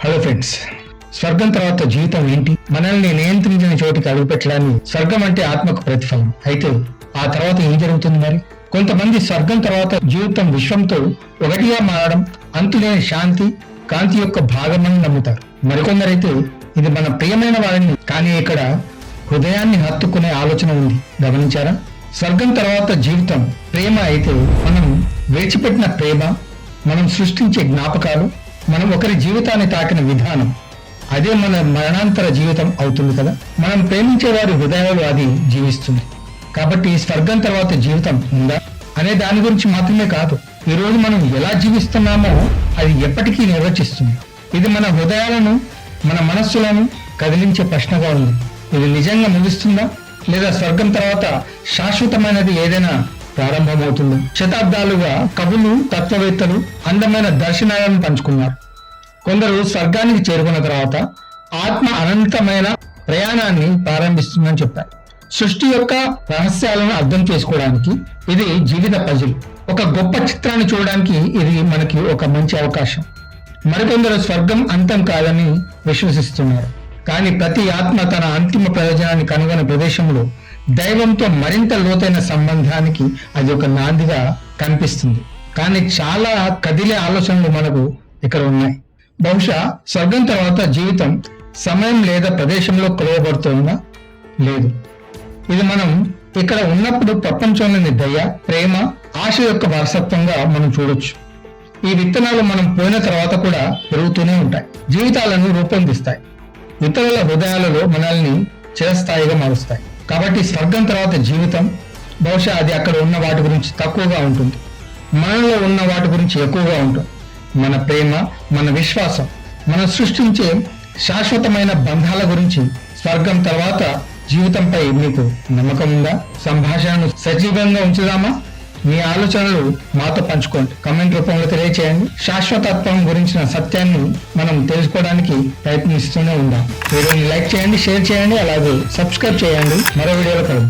Hello friends, స్వర్గం తర్వాత జీవితం ఏంటి? మనల్ని నియంత్రించిన చోటికి అడుగుపెట్టడాన్ని స్వర్గం అంటే ఆత్మకు ప్రతిఫలం. అయితే ఆ తర్వాత ఏం జరుగుతుంది మరి? కొంతమంది స్వర్గం తర్వాత జీవితం విశ్వంతో ఒకటిగా మారడం, అంతులేని శాంతి, కాంతి యొక్క భాగమని నమ్ముతారు. మరికొందరైతే ఇది మన ప్రియమైన వారిని, కానీ ఇక్కడ హృదయాన్ని హత్తుకునే ఆలోచన ఉంది. గమనించారా? స్వర్గం తర్వాత జీవితం ప్రేమ అయితే మనం వేచిపెట్టిన ప్రేమ, మనం సృష్టించే జ్ఞాపకాలు, మనం ఒకరి జీవితాన్ని తాకిన విధానం, అదే మన మరణాంతర జీవితం అవుతుంది కదా. మనం ప్రేమించే వారి హృదయాలు అది జీవిస్తుంది. కాబట్టి స్వర్గం తర్వాత జీవితం ఉందా అనే దాని గురించి మాత్రమే కాదు, ఈ రోజు మనం ఎలా జీవిస్తున్నామో అది ఎప్పటికీ నిర్వచిస్తుంది. ఇది మన హృదయాలను, మన మనస్సులను కదిలించే ప్రశ్నగా ఉంది. ఇది నిజంగా ముగిస్తుందా, లేదా స్వర్గం తర్వాత శాశ్వతమైనది ఏదైనా ప్రారంభమవుతుంది? శతాబ్దాలుగా కవులు, తత్వవేత్తలు అందమైన దర్శనాలను పంచుకున్నారు. కొందరు స్వర్గానికి చేరుకున్న తర్వాత ఆత్మ అనంతమైన ప్రయాణాన్ని ప్రారంభిస్తుందని చెప్పారు. సృష్టి యొక్క రహస్యాలను అర్థం చేసుకోవడానికి ఇది జీవిత పజిల్. ఒక గొప్ప చిత్రాన్ని చూడడానికి ఇది మనకి ఒక మంచి అవకాశం. మరికొందరు స్వర్గం అంతం కాదని విశ్వసిస్తున్నారు. కానీ ప్రతి ఆత్మ తన అంతిమ ప్రయోజనాన్ని కనుగొనే ప్రదేశంలో దైవంతో మరింత లోతైన సంబంధానికి అది ఒక నాందిగా కనిపిస్తుంది. కానీ చాలా కదిలే ఆలోచనలు మనకు ఇక్కడ ఉన్నాయి. బహుశా స్వర్గం తర్వాత జీవితం సమయం లేదా ప్రదేశంలో కొలవబడుతుందా? లేదు. ఇది మనం ఇక్కడ ఉన్నప్పుడు ప్రపంచంలోని దయ, ప్రేమ, ఆశ యొక్క వారసత్వంగా మనం చూడొచ్చు. ఈ విత్తనాలు మనం పోయిన తర్వాత కూడా పెరుగుతూనే ఉంటాయి, జీవితాలను రూపొందిస్తాయి, ఇతరుల హృదయాలలో మనల్ని చిరస్థాయిగా మారుస్తాయి. కాబట్టి స్వర్గం తర్వాత జీవితం బహుశా అది అక్కడ ఉన్న వాటి గురించి తక్కువగా ఉంటుంది, మనలో ఉన్న వాటి గురించి ఎక్కువగా ఉంటుంది. మన ప్రేమ, మన విశ్వాసం, మనం సృష్టించే శాశ్వతమైన బంధాల గురించి. స్వర్గం తర్వాత జీవితంపై మీకు నమ్మకం ఉందా? సంభాషణను సజీవంగా ఉంచుదామా? మీ ఆలోచనలు మాతో పంచుకోండి, కమెంట్ రూపంలో తెలియచేయండి. శాశ్వతత్వం గురించిన సత్యాన్ని మనం తెలుసుకోవడానికి ప్రయత్నిస్తూనే ఉందాం. వీడియోని లైక్ చేయండి, షేర్ చేయండి, అలాగే సబ్స్క్రైబ్ చేయండి. మరో వీడియోలో కలుద్దాం.